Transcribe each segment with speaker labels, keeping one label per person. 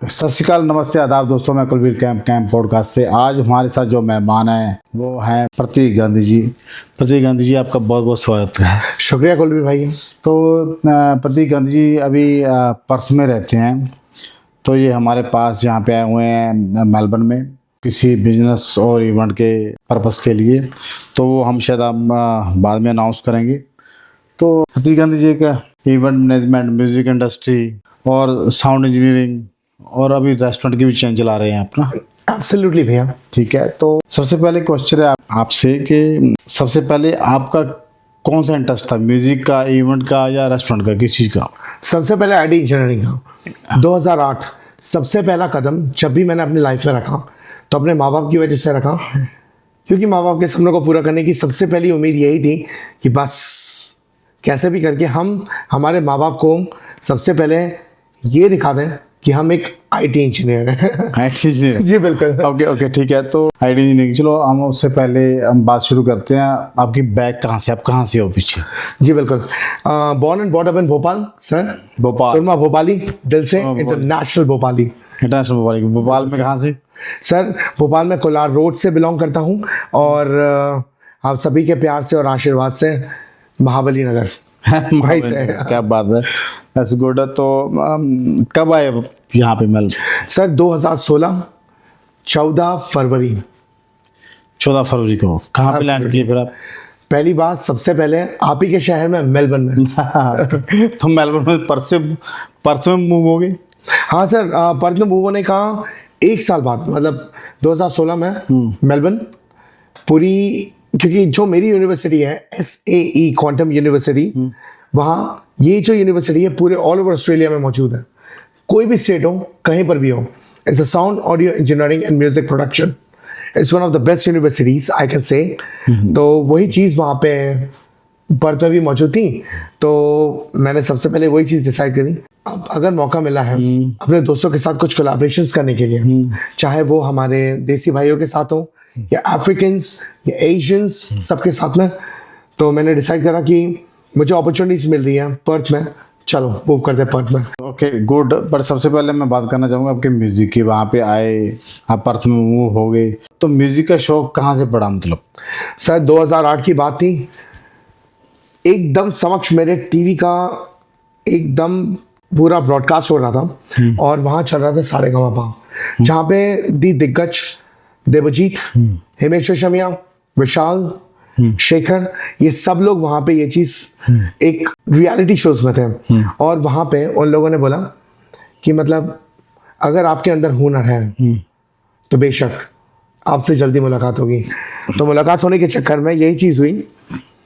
Speaker 1: सत श्रीकाल, नमस्ते, आदाब दोस्तों। मैं कुलवीर कैंप पॉडकास्ट से आज हमारे साथ जो मेहमान हैं वो हैं प्रतीक गांधी जी। प्रतीक गांधी जी, आपका बहुत बहुत स्वागत है।
Speaker 2: शुक्रिया कुलवीर भाई।
Speaker 1: तो प्रतीक गांधी जी अभी पर्थ में रहते हैं, तो ये हमारे पास यहाँ पे आए हुए हैं मेलबर्न में किसी बिजनेस और इवेंट के पर्पस के लिए। तो वो हम शायद बाद में अनाउंस करेंगे। तो प्रतीक गांधी जी का इवेंट मैनेजमेंट, म्यूज़िक इंडस्ट्री और साउंड इंजीनियरिंग और अभी रेस्टोरेंट की भी चेन चला रहे हैं अपना।
Speaker 2: एब्सोल्युटली भैया।
Speaker 1: ठीक है, तो सबसे पहले क्वेश्चन है आपसे कि सबसे पहले आपका कौन सा इंटरेस्ट था, म्यूजिक का, इवेंट का या रेस्टोरेंट का, किस चीज़ का?
Speaker 2: सबसे पहले आईटी इंजीनियरिंग का 2008 सबसे पहला कदम जब भी मैंने अपनी लाइफ में रखा तो अपने माँ बाप की वजह से रखा, क्योंकि माँ बाप के सपनों को पूरा करने की सबसे पहली उम्मीद यही थी कि बस कैसे भी करके हम हमारे माँ बाप को सबसे पहले ये दिखा दें कि हम एक आईटी इंजीनियर हैं।
Speaker 1: IT engineer?
Speaker 2: जी बिल्कुल।
Speaker 1: ओके, ठीक है। तो आईटी इंजीनियरिंग, चलो हम उससे पहले हम बात शुरू करते हैं। आपकी बैक कहाँ से, आप कहाँ से हो पीछे?
Speaker 2: जी बिल्कुल। Born and bought up in Bhopal sir.
Speaker 1: Bhopal.
Speaker 2: Surma Bhopali, दिल से इंटरनेशनल भोपाली।
Speaker 1: इंटरनेशनल भोपाल। भोपाल में कहाँ से?
Speaker 2: सर भोपाल में कोलार रोड से बिलोंग करता हूँ और आप सभी के प्यार से और आशीर्वाद से महाबली नगर भाई से।
Speaker 1: क्या बात है, दैट्स गुड। तो कब आए यहाँ पे मेल?
Speaker 2: सर 2016 14 फरवरी।
Speaker 1: 14 फरवरी को कहाँ पे लैंड किए फिर आप?
Speaker 2: पहली बार सबसे पहले आप ही के शहर में, मेलबर्न में।
Speaker 1: तो मेलबर्न में पर्थ में मूव हो गए?
Speaker 2: हाँ सर, पर्थ में मूव होने का एक साल बाद, मतलब 2016 में मेलबर्न पूरी, क्योंकि जो मेरी यूनिवर्सिटी है SAE क्वांटम यूनिवर्सिटी, वहाँ ये जो यूनिवर्सिटी है पूरे ऑल ओवर ऑस्ट्रेलिया में मौजूद है। कोई भी स्टेट हो, कहीं पर भी हो, it's a sound audio engineering and music production, it's one of the best universities I can say. तो वही चीज़ वहाँ पे पर्थ में भी मौजूद थी, तो मैंने सबसे पहले वही चीज़ डिसाइड करी। अब अगर मौका मिला है अपने दोस्तों के साथ कुछ कोलैबोरेशंस करने के लिए, चाहे वो हमारे देसी भाइयों के साथ हो या अफ्रीकन्स या एशियंस, सबके साथ में, तो मैंने डिसाइड करा कि मुझे अपॉर्चुनिटीज मिल रही है पर्थ में, चलो मूव करते हैं पर्थ में।
Speaker 1: Okay good. पर सबसे पहले मैं बात करना चाहूँगा आपके म्यूज़िक की। वहाँ पे आए, आप पर्थ में मूव हो गए, तो म्यूज़िक का शौक कहाँ से पड़ा? मतलब
Speaker 2: सर 2008 की बात थी, एकदम समक्ष मेरे टीवी का एकदम पूरा ब्रॉडकास्ट हो रहा था और वहाँ चल रहा था सारेगामापा, जहाँ पे दिग्गज देवजीत, हिमेश रेशमिया, विशाल, शेखर, ये सब लोग वहाँ पे ये चीज़ एक रियलिटी शोज में थे। और वहाँ पे उन लोगों ने बोला कि मतलब अगर आपके अंदर हुनर है तो बेशक आपसे जल्दी मुलाकात होगी। तो मुलाकात होने के चक्कर में यही चीज़ हुई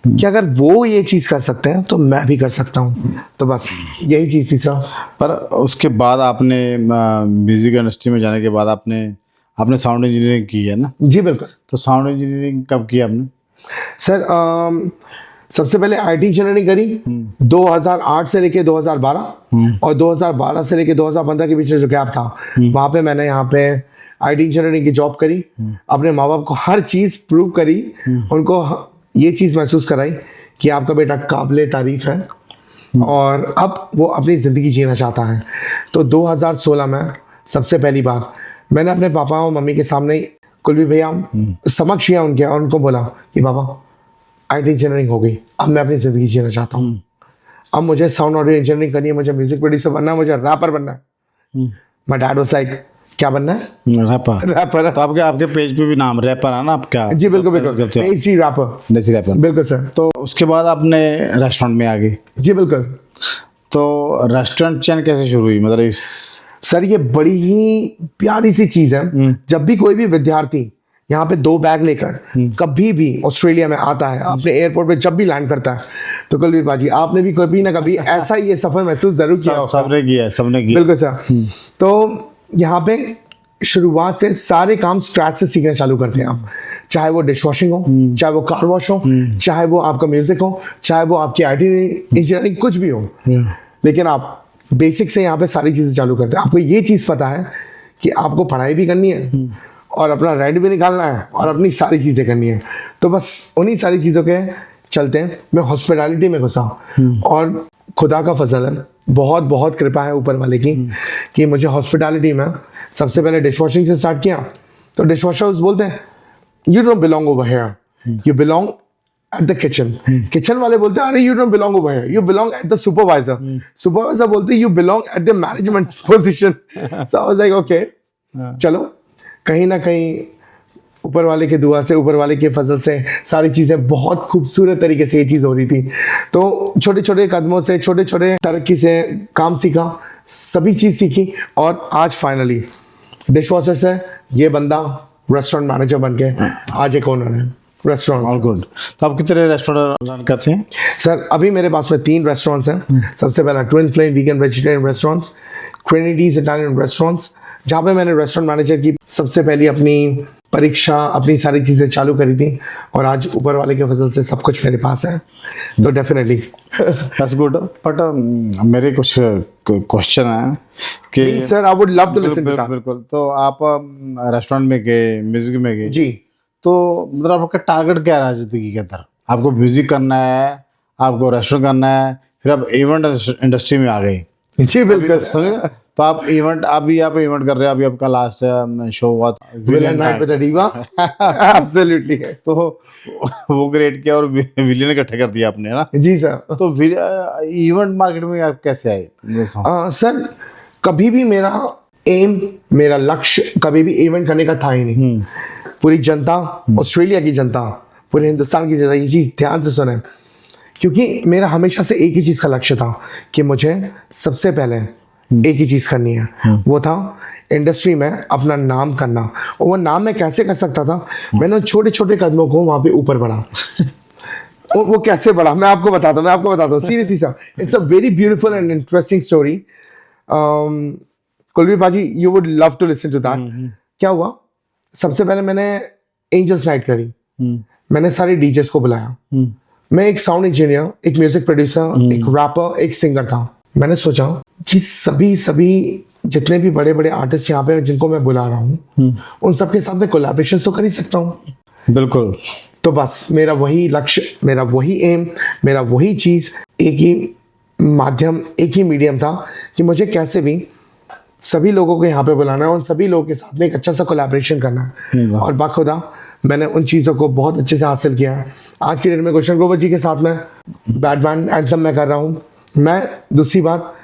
Speaker 2: कि अगर वो ये चीज़ कर सकते हैं तो मैं भी कर सकता हूँ। तो बस यही चीज़ थी सर।
Speaker 1: पर उसके बाद आपने म्यूज़िक इंडस्ट्री में जाने के बाद आपने साउंड इंजीनियरिंग की है ना?
Speaker 2: जी बिल्कुल।
Speaker 1: तो साउंड इंजीनियरिंग कब की आपने?
Speaker 2: सर सबसे पहले आईटी इंजीनियरिंग करी 2008 से लेके 2012 और 2012 से लेके 2015 के बीच जो गैप था, वहाँ पे मैंने यहाँ पे आईटी इंजीनियरिंग की जॉब करी, अपने माँ बाप को हर चीज़ प्रूव करी, उनको ये चीज़ महसूस कराई कि आपका बेटा काबिले तारीफ है और अब वो अपनी ज़िंदगी जीना चाहता है। तो 2016 में सबसे पहली बार मैंने अपने पापा और मम्मी के सामने कुलवीर भैया समक्ष किया उनके, और उनको बोला कि पापा आईटी इंजीनियरिंग हो गई, अब मैं अपनी ज़िंदगी जीना चाहता हूँ, अब मुझे साउंड ऑडियो इंजीनियरिंग करनी है, मुझे म्यूजिक प्रोड्यूसर बनना है, मुझे रैपर बनना है। माय डैड वाज लाइक, क्या बनना है? रैपर।
Speaker 1: तो आपके पेज पे भी नाम रैपर है ना आपका?
Speaker 2: जी बिल्कुल बिल्कुल, देसी रैपर।
Speaker 1: बिल्कुल सर। तो उसके बाद आपने रेस्टोरेंट में आ गए?
Speaker 2: जी बिल्कुल।
Speaker 1: तो रेस्टोरेंट चेन कैसे शुरू हुई? मतलब
Speaker 2: सर ये बड़ी ही प्यारी सी चीज़ है। जब भी कोई भी विद्यार्थी यहाँ पे 2 बैग लेकर कभी भी ऑस्ट्रेलिया में आता है, अपने एयरपोर्ट पे जब भी लैंड करता है, तो कुलवीर बाजी आपने भी कभी ना कभी ऐसा ही ये सफर महसूस जरूर किया होगा।
Speaker 1: सबने किया।
Speaker 2: बिल्कुल सर। तो यहाँ पे शुरुआत से सारे काम स्क्रैच से सीखना चालू करते हैं आप, चाहे वो डिश वॉशिंग हो, चाहे वो कार वॉश हो, चाहे वो आपका म्यूजिक हो, चाहे वो आपकी आईटी इंजीनियरिंग, कुछ भी हो, लेकिन आप बेसिक से यहाँ पे सारी चीज़ें चालू करते हैं। आपको ये चीज़ पता है कि आपको पढ़ाई भी करनी है और अपना रेंट भी निकालना है और अपनी सारी चीज़ें करनी है। तो बस उन्हीं सारी चीज़ों के चलते मैं हॉस्पिटैलिटी में घुसा और खुदा का फजल है, बहुत बहुत कृपा है ऊपर वाले की कि मुझे हॉस्पिटैलिटी में सबसे पहले डिश वॉशिंग से स्टार्ट किया। तो डिश वॉशर्स बोलते हैं you don't belong over here, you belong at the kitchen. Kitchen वाले बोलते हैं अरे you don't belong over here, you belong at the supervisor. Supervisor बोलते हैं you belong at the management position. So I was like okay, चलो कहीं ना कहीं ऊपर वाले के दुआ से, ऊपर वाले के फजल से सारी चीज़ें बहुत खूबसूरत तरीके से ये चीज़ हो रही थी। तो छोटे छोटे कदमों से, छोटे छोटे तरक्की से काम सीखा, सभी चीज़ सीखी और आज फाइनली डिश वॉशर से ये बंदा रेस्टोरेंट मैनेजर बन के आज एक ओनर है रेस्टोरेंट।
Speaker 1: All good. तो आप कितने रेस्टोरेंट रन करते हैं?
Speaker 2: सर अभी मेरे पास में 3 रेस्टोरेंट्स हैं। सबसे पहला twin flame vegan vegetarian restaurants, क्रेनिडीज इटालियन रेस्टोरेंट्स, जहाँ पे मैंने रेस्टोरेंट मैनेजर की सबसे पहली अपनी परीक्षा, अपनी सारी चीज़ें चालू करी थी और आज ऊपर वाले के फजल से सब कुछ मेरे पास है। तो डेफिनेटली
Speaker 1: दैट्स गुड। बट मेरे कुछ क्वेश्चन है कि
Speaker 2: sir I would love to listen to that.
Speaker 1: बिल्कुल। तो आप रेस्टोरेंट में गए, म्यूजिक में गए
Speaker 2: जी,
Speaker 1: तो मतलब आपका टारगेट क्या है जिंदगी के अंदर? आपको म्यूजिक करना है, आपको रेस्टोरेंट करना है, फिर आप इवेंट इंडस्ट्री में आ गए।
Speaker 2: जी बिल्कुल।
Speaker 1: समझे? तो आप इवेंट कर रहे हो, अभी आपका लास्ट शो हुआ था
Speaker 2: villain night with diva. Absolutely.
Speaker 1: तो वो क्रिएट किया और विलेन इकट्ठे कर दिया आपने, ना?
Speaker 2: जी सर।
Speaker 1: तो इवेंट मार्केट में आप कैसे आए?
Speaker 2: सर कभी भी मेरा एम, मेरा लक्ष्य कभी भी इवेंट करने का था ही नहीं। पूरी जनता, ऑस्ट्रेलिया की जनता, पूरे हिंदुस्तान की जनता ये चीज़ ध्यान से सुने, क्योंकि मेरा हमेशा से एक ही चीज़ का लक्ष्य था कि मुझे सबसे पहले एक ही चीज़ करनी है, वो था इंडस्ट्री में अपना नाम करना। और वो नाम मैं कैसे कर सकता था? मैंने छोटे छोटे कदमों को वहाँ पे ऊपर बढ़ा। वो कैसे बढ़ा मैं आपको बताता हूँ seriously sir. It's a very beautiful and interesting story. Kulvir बाजी you would love to listen to that. क्या हुआ, सबसे पहले मैंने एंजल्स नाइट करी। मैंने सारे डीजेस को बुलाया। मैं एक साउंड इंजीनियर, एक म्यूजिक प्रोड्यूसर, एक रैपर, एक सिंगर था। मैंने सोचा कि सभी जितने भी बड़े बड़े आर्टिस्ट यहाँ पे जिनको मैं बुला रहा हूँ उन सबके साथ मैं कोलैबोरेशन तो कर ही सकता हूँ।
Speaker 1: बिल्कुल।
Speaker 2: तो बस मेरा वही लक्ष्य, मेरा वही एम, मेरा वही चीज़, एक ही माध्यम, एक ही मीडियम था कि मुझे कैसे भी सभी लोगों को यहाँ पे बुलाना है और सभी लोगों के साथ में एक अच्छा सा कोलैबोरेशन करना है। और बाखुदा मैंने उन चीज़ों को बहुत अच्छे से हासिल किया है। आज की डेट में गुलशन ग्रोवर जी के साथ में बैटमैन एंथम मैं कर रहा हूँ। मैं दूसरी बात,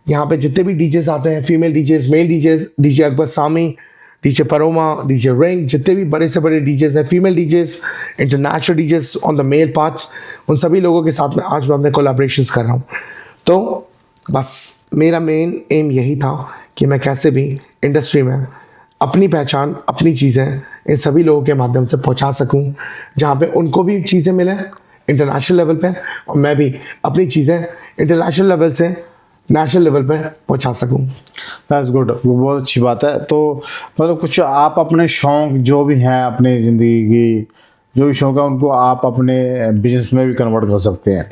Speaker 2: यहाँ पे जितने भी डीजेस आते हैं, female DJs, male DJs, DJ Akbar Sami, DJ Paroma, DJ ring, जितने भी बड़े से बड़े डीजेस हैं, female DJs, international DJs on the male parts, उन सभी लोगों के साथ में आज मैं अपने कोलैबोरेशंस कर रहा हूँ। तो बस मेरा मेन एम यही था कि मैं कैसे भी इंडस्ट्री में अपनी पहचान, अपनी चीज़ें इन सभी लोगों के माध्यम से पहुंचा सकूं, जहां पे उनको भी चीज़ें मिले इंटरनेशनल लेवल पे और मैं भी अपनी चीज़ें इंटरनेशनल लेवल से नेशनल लेवल पे पहुंचा सकूं।
Speaker 1: That's good. वो बहुत अच्छी बात है। तो मतलब कुछ आप अपने शौक जो भी हैं, अपने ज़िंदगी की जो भी शौक है उनको आप अपने बिजनेस में भी कन्वर्ट कर सकते हैं।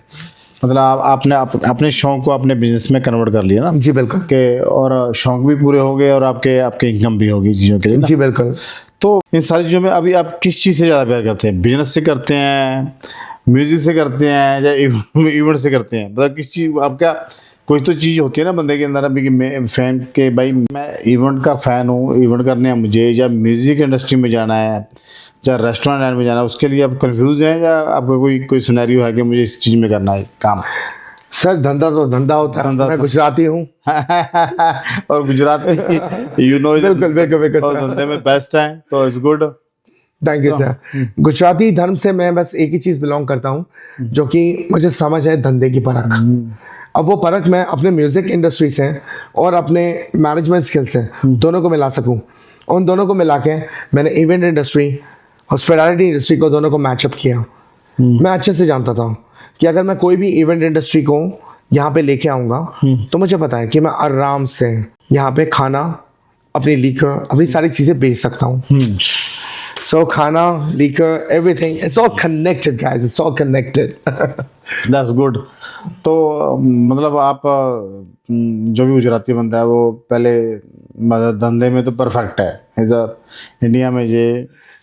Speaker 1: मतलब आपने अपने शौक को अपने बिजनेस में कन्वर्ट कर लिया ना?
Speaker 2: जी बिल्कुल।
Speaker 1: के और शौक भी पूरे हो गए और आपके इनकम भी होगी चीज़ों के लिए ना?
Speaker 2: जी बिल्कुल।
Speaker 1: तो इन सारी चीज़ों में अभी आप किस चीज़ से ज़्यादा प्यार करते हैं? बिजनेस से करते हैं, म्यूजिक से करते हैं, या इवेंट से करते हैं? मतलब किस चीज़ आपका कोई तो चीज़ होती है ना बंदे के अंदर अभी कि मैं फ़ैन के भाई मैं इवेंट का फ़ैन हूँ, इवेंट करने हैं मुझे, या म्यूज़िक इंडस्ट्री में जाना है, या रेस्टोरेंट लाइन में जाना है, उसके लिए आप कंफ्यूज हैं या आपका कोई सिनेरियो है कि मुझे इस चीज़ में करना है काम?
Speaker 2: सर धंधा तो धंधा होता है। मैं गुजराती हूँ
Speaker 1: और गुजरात में
Speaker 2: बिल्कुल बिल्कुल बिल्कुल
Speaker 1: और धंधे में बेस्ट है, तो it's good.
Speaker 2: Thank you sir. Gujarati धर्म से मैं बस एक ही चीज़ बिलोंग करता हूँ जो कि मुझे समझ है धंधे की परख। अब वो परख मैं अपने म्यूज़िक इंडस्ट्री से और अपने मैनेजमेंट स्किल से दोनों को मिला सकूँ। उन दोनों को मिला के मैंने इवेंट इंडस्ट्री, हॉस्पिटैलिटी इंडस्ट्री को दोनों को मैचअप किया। मैं अच्छे से जानता था कि अगर मैं कोई भी इवेंट इंडस्ट्री को यहाँ पे लेके आऊँगा तो मुझे पता है कि मैं आराम से यहाँ पे खाना, अपनी लीकर, अपनी सारी चीज़ें बेच सकता हूँ। So खाना, liquor, everything, it's all connected guys, it's all connected.
Speaker 1: That's good। तो मतलब आप जो भी गुजराती बंदा है वो पहले मतलब धंधे में तो परफेक्ट है। इंडिया में ये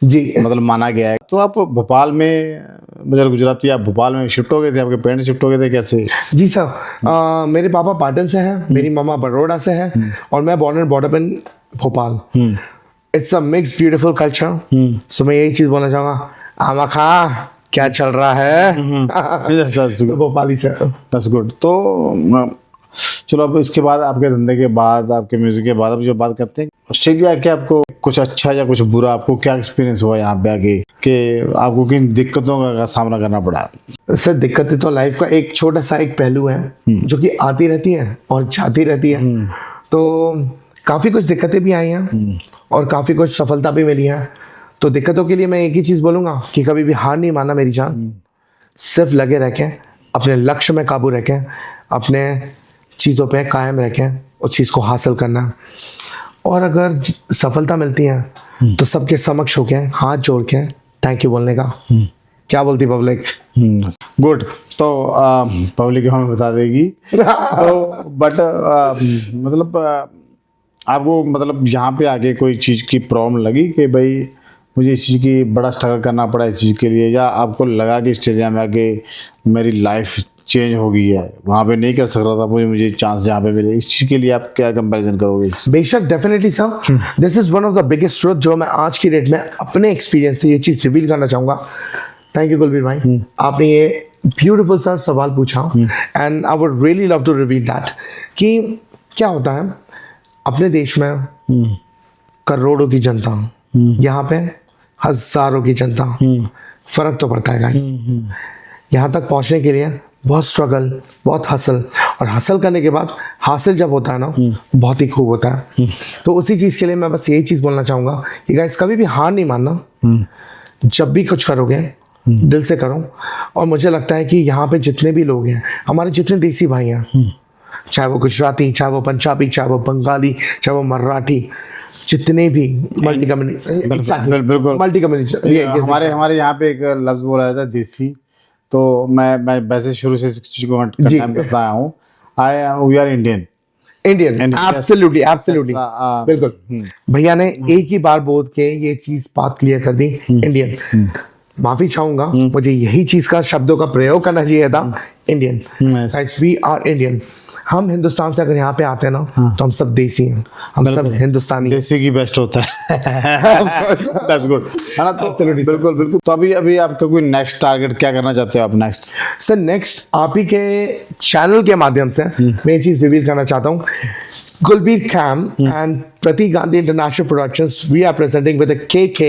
Speaker 2: जी
Speaker 1: मतलब माना गया है। तो आप भोपाल में, मुझे गुजराती, आप भोपाल में शिफ्ट हो गए थे, आपके पेरेंट्स शिफ्ट हो गए थे, कैसे?
Speaker 2: जी सर, मेरे पापा पाटन से हैं, मेरी मम्मा बड़ौदा से है, और मैं born and border in Bhopal. It's a mix beautiful culture. So मैं यही चीज बोलना चाहूंगा, आमा खा क्या चल रहा है। तो भोपाली से।
Speaker 1: That's good. तो चलो, अब इसके बाद, आपके धंधे के बाद, आपके म्यूजिक के बाद, अब जो बात करते हैं ऑस्ट्रेलिया के, आपको कुछ अच्छा या कुछ बुरा, आपको क्या एक्सपीरियंस हुआ यहाँ पे आके, कि आपको किन दिक्कतों का सामना करना पड़ा?
Speaker 2: सर दिक्कतें तो लाइफ का एक छोटा सा एक पहलू है जो कि आती रहती है और जाती रहती है। तो काफ़ी कुछ दिक्कतें भी आई हैं और काफ़ी कुछ सफलता भी मिली है। तो दिक्कतों के लिए मैं एक ही चीज़ बोलूँगा कि कभी भी हार नहीं मानना मेरी जान। सिर्फ लगे रखें, अपने लक्ष्य में काबू रखें, अपने चीज़ों पे कायम रखें, उस चीज़ को हासिल करना। और अगर सफलता मिलती है तो सबके समक्ष होके हाथ जोड़ के थैंक यू बोलने का। क्या बोलती पब्लिक?
Speaker 1: गुड। तो पब्लिक हमें बता देगी। तो बट मतलब आपको, मतलब यहाँ पे आके कोई चीज़ की प्रॉब्लम लगी कि भाई मुझे इस चीज़ की बड़ा स्ट्रगल करना पड़ा इस चीज़ के लिए, या आपको लगा कि ऑस्ट्रेलिया में आके मेरी लाइफ चेंज हो गई है, वहाँ पे नहीं कर सक रहा था, मुझे चांस यहाँ पे मिले, इस चीज़ के लिए आप क्या कंपैरिजन करोगे?
Speaker 2: बेशक, definitely sir, this is one of the biggest truth जो मैं आज की डेट में अपने एक्सपीरियंस से ये चीज़ रिवील करना चाहूँगा। थैंक यू कुलबीर भाई, आपने ये ब्यूटीफुल सा सवाल पूछा and I would really love to reveal that कि क्या होता है अपने देश में करोड़ों की जनता, यहाँ पे हजारों की जनता, फर्क तो पड़ता है गाइस। यहाँ तक पहुँचने के लिए बहुत स्ट्रगल, बहुत हसल, और हसल करने के बाद हासिल जब होता है ना, बहुत ही खूब होता है। तो उसी चीज़ के लिए मैं बस यही चीज़ बोलना चाहूँगा कि गाइस कभी भी हार नहीं मानना। जब भी कुछ करोगे दिल से करो। और मुझे लगता है कि यहाँ पे जितने भी लोग हैं, हमारे जितने देसी भाई हैं, चाहे वो गुजराती, चाहे वो पंजाबी, चाहे वो बंगाली, चाहे वो मराठी, जितने भी मल्टी कम्युनिटी,
Speaker 1: बिल्कुल
Speaker 2: मल्टी कम्युनिटी,
Speaker 1: हमारे यहाँ पे एक लफ्ज बोला जाता है देसी। तो मैं वैसे शुरू से इस चीज़ को कंडेम करता आया हूँ। We are Indian.
Speaker 2: Absolutely absolutely, बिल्कुल। भैया ने एक ही बार बोल के ये चीज बात क्लियर कर दी, इंडियन। माफी चाहूंगा, मुझे यही चीज का शब्दों का प्रयोग करना चाहिए था, इंडियन। We are Indian. हम हिंदुस्तान से अगर यहाँ पे आते हैं ना, तो हम सब देसी हैं, हम सब हिंदुस्तानी।
Speaker 1: देसी की बेस्ट होता है। That's good, है ना? तो बिल्कुल बिल्कुल। तो अभी आपका कोई नेक्स्ट टारगेट क्या करना चाहते हो आप नेक्स्ट?
Speaker 2: सर नेक्स्ट आप ही के चैनल के माध्यम से मैं ये चीज रिवील करना चाहता हूँ। कुलबीर कैम and Pratik Gandhi International Productions, we are presenting with KK,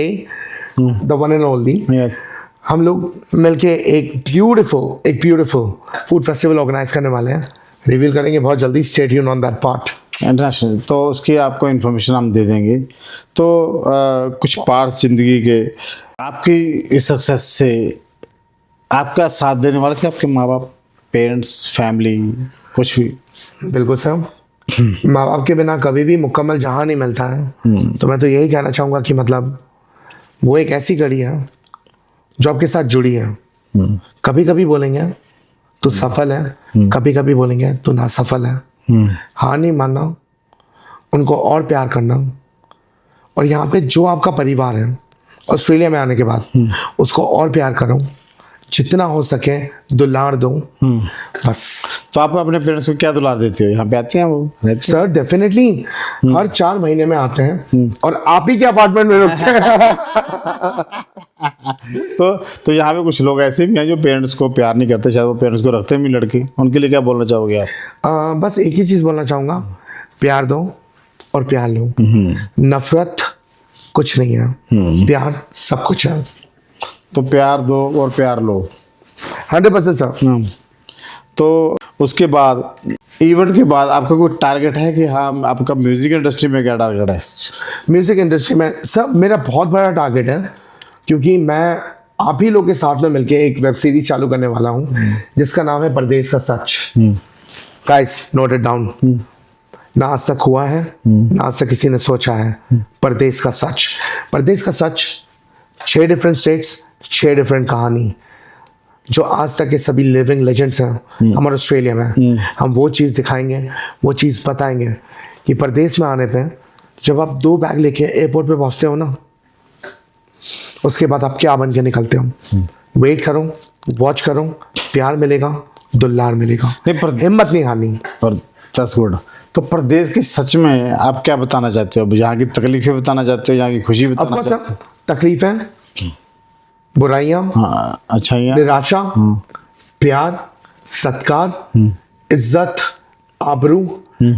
Speaker 2: the one and only.
Speaker 1: Yes.
Speaker 2: हम लोग मिलके एक ब्यूटीफुल फूड फेस्टिवल ऑर्गेनाइज करने वाले हैं, रिवील करेंगे बहुत जल्दी। Stay tune on that part.
Speaker 1: International, तो उसकी आपको इन्फॉर्मेशन हम दे देंगे। तो कुछ पार्ट्स जिंदगी के आपकी इस सक्सेस से आपका साथ देने वाले थे आपके माँ बाप, पेरेंट्स, फैमिली, कुछ भी?
Speaker 2: बिल्कुल सर, माँ बाप के बिना कभी भी मुकम्मल जहाँ नहीं मिलता है। तो मैं तो यही कहना चाहूँगा कि मतलब वो एक ऐसी कड़ी है जो आपके साथ जुड़ी है। कभी कभी बोलेंगे तो सफल है, कभी कभी बोलेंगे तो ना सफल है। हार नहीं मानना, उनको और प्यार करना, और यहाँ पे जो आपका परिवार है ऑस्ट्रेलिया में आने के बाद उसको और प्यार करो, जितना हो सके दुलार दो, बस।
Speaker 1: तो आप अपने पेरेंट्स को क्या दुलार देते हो? यहाँ पे आते हैं वो?
Speaker 2: सर डेफिनेटली हर 4 महीने में आते हैं और आप ही के अपार्टमेंट में रुकते हैं।
Speaker 1: तो यहाँ पे कुछ लोग ऐसे भी हैं जो पेरेंट्स को प्यार नहीं करते, शायद वो पेरेंट्स को रखते भी लड़के, उनके लिए क्या बोलना चाहोगे आप?
Speaker 2: बस एक ही चीज़ बोलना चाहूँगा, प्यार दो और प्यार लो। नफरत कुछ नहीं है, प्यार सब कुछ है।
Speaker 1: तो प्यार दो और प्यार लो।
Speaker 2: 100% सर।
Speaker 1: तो उसके बाद इवेंट के बाद आपका कोई टारगेट है कि हाँ, आपका म्यूजिक इंडस्ट्री में क्या टारगेट है?
Speaker 2: म्यूजिक इंडस्ट्री में सर मेरा बहुत बड़ा टारगेट है, क्योंकि मैं आप ही लोग के साथ में मिलके एक वेब सीरीज चालू करने वाला हूँ जिसका नाम है परदेश का सच। गाइस नोट इट डाउन, ना आज तक हुआ है, ना आज तक किसी ने सोचा है। परदेश का सच, परदेश का सच, 6 डिफरेंट स्टेट्स, 6 डिफरेंट कहानी, जो आज तक के सभी लिविंग लेजेंड्स हैं हमारे ऑस्ट्रेलिया में। हम वो चीज़ दिखाएंगे, वो चीज़ बताएंगे कि परदेश में आने पे जब आप 2 बैग लेके एयरपोर्ट पे पहुंचते हो ना, उसके बाद आप क्या बन के निकलते हो। वेट करो, वॉच करो, प्यार मिलेगा, दुल्लार मिलेगा,
Speaker 1: नहीं पर
Speaker 2: हिम्मत नहीं हारनी।
Speaker 1: पर दस गुड। तो प्रदेश के सच में आप क्या बताना चाहते हो? यहाँ की तकलीफें बताना चाहते हो, यहाँ की खुशी बताना
Speaker 2: ऑफकोर्स
Speaker 1: चाहते हो?
Speaker 2: तकलीफें, बुराइयां,
Speaker 1: हाँ, अच्छा यहाँ
Speaker 2: निराशा, प्यार, सत्कार, इज्जत, आबरू,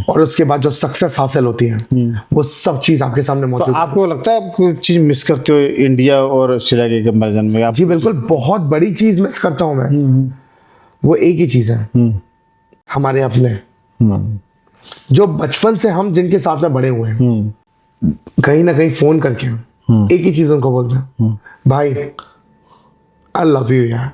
Speaker 2: और उसके बाद जो सक्सेस हासिल होती है वो सब चीज आपके सामने
Speaker 1: तो
Speaker 2: मौजूद है।
Speaker 1: आपको लगता है आप कोई चीज मिस करते हो इंडिया और ऑस्ट्रेलिया के कंपैरिजन में? आप
Speaker 2: जी बिल्कुल, बहुत बड़ी चीज मिस करता हूं मैं। वो एक ही चीज है, हमारे अपने, जो बचपन से हम जिनके साथ में बड़े हुए हैं, कहीं ना कहीं फोन करके एक ही चीज उनको बोलते हैं, भाई आई लव यू यार।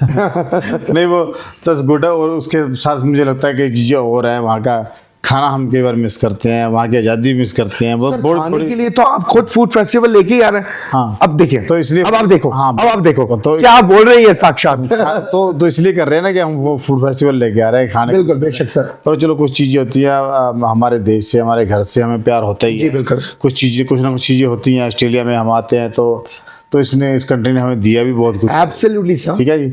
Speaker 1: नहीं वो दस गुड है। और उसके साथ मुझे लगता है कि चीजें और हैं, वहाँ का खाना हम कई बार मिस करते हैं, वहाँ की आज़ादी मिस करते हैं। वो बहुत
Speaker 2: खाने
Speaker 1: थोड़ी
Speaker 2: के लिए तो आप खुद फूड फेस्टिवल लेके ही आ रहे हैं।
Speaker 1: हाँ।
Speaker 2: अब देखिए,
Speaker 1: तो इसलिए
Speaker 2: अब आप देखो,
Speaker 1: हाँ,
Speaker 2: अब आप देखो
Speaker 1: तो
Speaker 2: क्या आप बोल रही है साक्षात।
Speaker 1: तो इसलिए कर रहे हैं ना कि हम वो फूड फेस्टिवल लेके आ रहे हैं खाने।
Speaker 2: बिल्कुल बेशक सर।
Speaker 1: पर चलो कुछ चीजें होती हैं हमारे देश से, हमारे घर से हमें प्यार होता ही
Speaker 2: जी
Speaker 1: है।
Speaker 2: बिल्कुल।
Speaker 1: कुछ चीजें, कुछ ना कुछ चीजें होती हैं। ऑस्ट्रेलिया में हम आते हैं तो इसने, इस कंट्री ने हमें दिया भी बहुत कुछ।
Speaker 2: Absolutely sir.
Speaker 1: ठीक है जी।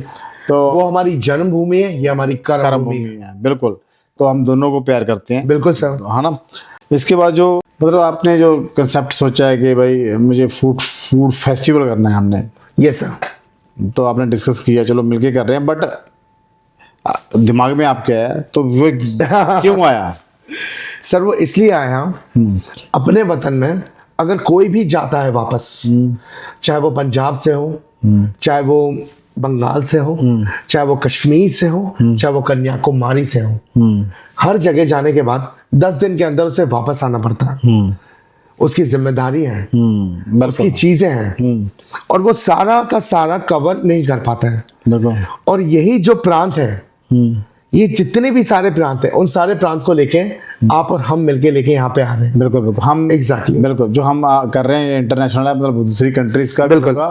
Speaker 1: तो
Speaker 2: वो हमारी जन्मभूमि है, ये हमारी कर्म
Speaker 1: कर्म
Speaker 2: भूमि
Speaker 1: भूमि
Speaker 2: है।
Speaker 1: है, बिल्कुल। तो हम दोनों को प्यार करते हैं,
Speaker 2: बिल्कुल सर।
Speaker 1: है ना। इसके बाद जो मतलब आपने जो कंसेप्ट सोचा है कि भाई मुझे फूड फेस्टिवल करना है हमने,
Speaker 2: यस सर।
Speaker 1: तो आपने डिस्कस किया, चलो मिलके कर रहे हैं, बट दिमाग में आप क्या है, तो वो क्यों आया?
Speaker 2: सर वो इसलिए आया, अपने वतन में अगर कोई भी जाता है वापस, चाहे वो पंजाब से हो, चाहे वो बंगाल से हो, चाहे वो कश्मीर से हो, चाहे वो कन्याकुमारी से हो, हर जगह जाने के बाद 10 दिन के अंदर उसे वापस आना पड़ता है। उसकी जिम्मेदारी है, उसकी चीजें हैं, और वो सारा का सारा कवर नहीं कर पाता है।
Speaker 1: देखो,
Speaker 2: और यही जो प्रांत है, ये जितने भी सारे प्रांत हैं, उन सारे प्रांत को लेके आप और हम मिलके लेके यहाँ पे आ रहे हैं।
Speaker 1: बिल्कुल बिल्कुल हम
Speaker 2: एग्जैक्टली
Speaker 1: बिल्कुल जो हम कर रहे हैं इंटरनेशनल है, मतलब दूसरी कंट्रीज का भी होगा,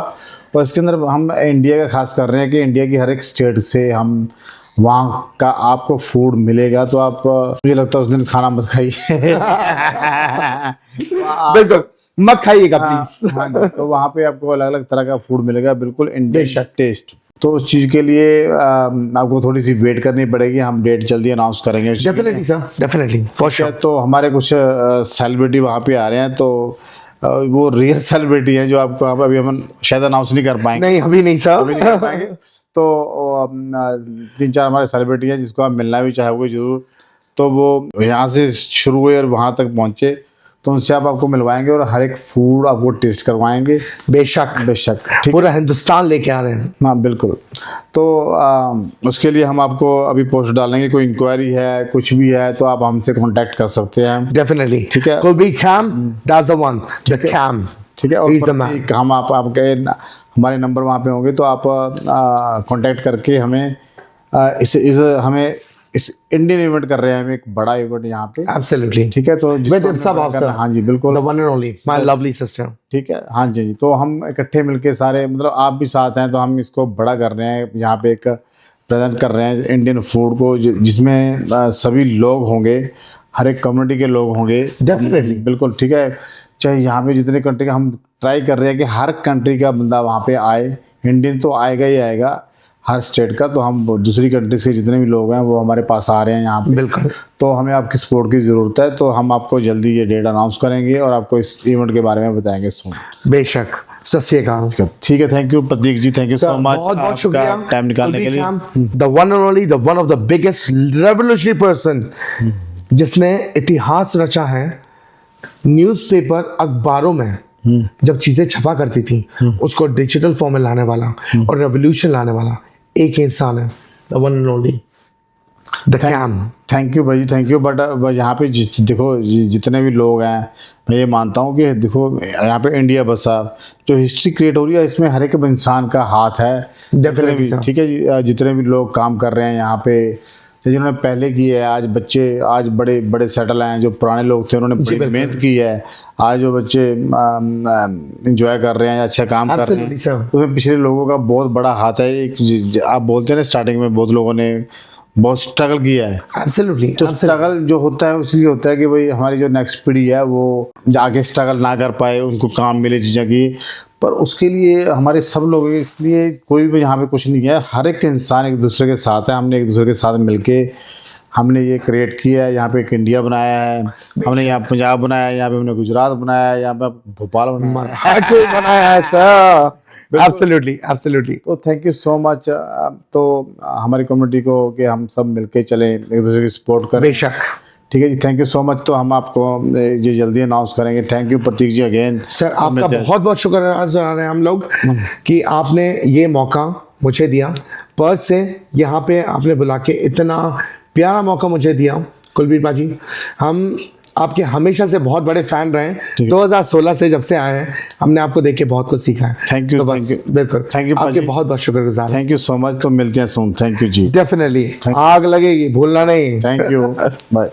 Speaker 1: और इसके अंदर हम इंडिया का खास कर रहे हैं कि इंडिया की हर एक स्टेट से हम वहाँ का आपको फूड मिलेगा। तो आप, मुझे लगता है उस दिन खाना मत खाइए।
Speaker 2: बिल्कुल मत खाइएगा प्लीज।
Speaker 1: हाँ जी, तो वहाँ पे आपको अलग अलग तरह का फूड मिलेगा, बिल्कुल इंडियन टेस्ट। तो उस चीज़ के लिए आपको थोड़ी सी वेट करनी पड़ेगी, हम डेट जल्दी अनाउंस करेंगे।
Speaker 2: Definitely sir, definitely for sure.
Speaker 1: तो हमारे कुछ सेलिब्रिटी वहाँ पे आ रहे हैं, तो वो रियल सेलिब्रिटी हैं जो आपको यहाँ पे अभी हम शायद अनाउंस नहीं कर पाएंगे।
Speaker 2: नहीं अभी नहीं सर,
Speaker 1: अभी नहीं कर पाएंगे। तो 3-4 हमारे सेलिब्रिटी हैं जिसको आप मिलना भी चाहोगे जरूर। तो वो यहाँ से शुरू हुए और वहाँ तक पहुँचे, तो उनसे आपको मिलवाएंगे और हर एक फूड आपको टेस्ट करवाएंगे।
Speaker 2: बेशक
Speaker 1: बेशक, ठीक।
Speaker 2: पूरा हिंदुस्तान लेके आ रहे हैं।
Speaker 1: हाँ बिल्कुल। तो उसके लिए हम आपको अभी पोस्ट डालेंगे, कोई इंक्वायरी है, कुछ भी है, तो आप हमसे कांटेक्ट कर सकते हैं।
Speaker 2: डेफिनेटली,
Speaker 1: ठीक है।
Speaker 2: Could be Cam, that's the one, the Cam।
Speaker 1: ठीक है। और
Speaker 2: He's the man।
Speaker 1: हम आपके हमारे नंबर वहाँ पे होंगे, तो आप कांटेक्ट करके हमें हमें इस इंडियन इवेंट कर रहे हैं हम, एक बड़ा इवेंट यहाँ पे।
Speaker 2: Absolutely।
Speaker 1: ठीक है। तो
Speaker 2: With सब अफसर।
Speaker 1: हाँ जी बिल्कुल,
Speaker 2: The one and only, my lovely sister।
Speaker 1: ठीक है। हाँ जी, तो हम इकट्ठे मिलके सारे, मतलब आप भी साथ हैं, तो हम इसको बड़ा कर रहे हैं, यहाँ पे एक प्रेजेंट कर रहे हैं इंडियन फूड को, जिसमें सभी लोग होंगे, हर एक कम्युनिटी के लोग होंगे।
Speaker 2: डेफिनेटली
Speaker 1: बिल्कुल, ठीक है। चाहे यहाँ पे जितने कंट्री का, हम ट्राई कर रहे हैं कि हर कंट्री का बंदा वहाँ पे आए। इंडियन तो आएगा ही आएगा हर स्टेट का, तो हम दूसरी कंट्रीज के जितने भी लोग हैं वो हमारे पास आ रहे हैं यहाँ पे।
Speaker 2: बिल्कुल।
Speaker 1: तो हमें आपकी सपोर्ट की ज़रूरत है, तो हम आपको जल्दी ये डेट अनाउंस करेंगे और आपको इस इवेंट के बारे में बताएंगे सुन।
Speaker 2: बेशक, सत श्री अकाल।
Speaker 1: ठीक है, thank you Pratik ji, thank you so much,
Speaker 2: बहुत बहुत शुक्रिया
Speaker 1: टाइम निकालने के लिए।
Speaker 2: The one and only, the one of the biggest revolutionary person, जिसने इतिहास रचा है। न्यूज़पेपर, अखबारों में जब चीजें छपा करती थी, उसको डिजिटल फॉर्म में लाने वाला और रेवोल्यूशन लाने वाला एक इंसान है, the one and only, the कैम।
Speaker 1: थैंक यू भाई, थैंक यू। बट यहाँ पे देखो जितने भी लोग हैं, मैं ये मानता हूँ कि देखो यहाँ पे इंडिया बसा, जो हिस्ट्री क्रिएट हो रही है इसमें हर एक इंसान का हाथ है।
Speaker 2: Definitely, sir।
Speaker 1: ठीक है जी। जितने भी लोग काम कर रहे हैं यहाँ पे, जिन्होंने पहले की है, आज बच्चे आज बड़े बड़े सेटल हैं। जो पुराने लोग थे उन्होंने बड़ी मेहनत की है, आज जो बच्चे एंजॉय कर रहे हैं, अच्छा काम कर रहे हैं,
Speaker 2: Absolutely, sir।
Speaker 1: तो पिछले लोगों का बहुत बड़ा हाथ है। एक आप बोलते हैं ना, स्टार्टिंग में बहुत लोगों ने बहुत स्ट्रगल किया है।
Speaker 2: एब्सोल्युटली।
Speaker 1: तो स्ट्रगल जो होता है इसलिए होता है कि भाई हमारी जो नेक्स्ट पीढ़ी है वो आगे स्ट्रगल ना कर पाए, उनको काम मिले चीज़ें की। पर उसके लिए हमारे सब लोग, इसलिए कोई भी यहाँ पे कुछ नहीं है, हर एक इंसान एक दूसरे के साथ है। हमने एक दूसरे के साथ मिलके हमने ये क्रिएट किया है। यहाँ पे एक इंडिया बनाया है हमने, यहाँ पंजाब बनाया है, यहाँ पे हमने गुजरात बनाया है, यहाँ पे भोपाल बनाया है।
Speaker 2: हर कोई बनाया है सर, एब्सोल्युटली एब्सोल्युटली।
Speaker 1: तो थैंक यू सो मच। तो हमारी कम्युनिटी को कि हम सब मिलके चलें, एक दूसरे की सपोर्ट करें।
Speaker 2: बेशक।
Speaker 1: ठीक है जी, थैंक यू सो मच। तो हम आपको ये जल्दी अनाउंस करेंगे। Thank you Pratik ji again.
Speaker 2: Sir आपका बहुत बहुत शुक्रिया रहा है हम लोग कि आपने ये मौका मुझे दिया, पर्थ से यहाँ पे आपने बुला के इतना प्यारा मौका मुझे दिया। कुलबीर बाजी, हम आपके हमेशा से बहुत बड़े फैन रहे हैं। 2016 से जब से आए हैं हमने आपको देख के बहुत कुछ सीखा है।
Speaker 1: थैंक यू,
Speaker 2: तो
Speaker 1: थैंक यू,
Speaker 2: बिल्कुल,
Speaker 1: थैंक यू
Speaker 2: आपके बहुत बहुत शुक्रगुजार।
Speaker 1: Thank you so much. तो मिलते हैं सून। थैंक यू जी,
Speaker 2: डेफिनेटली आग लगेगी, भूलना नहीं।
Speaker 1: Thank you, bye.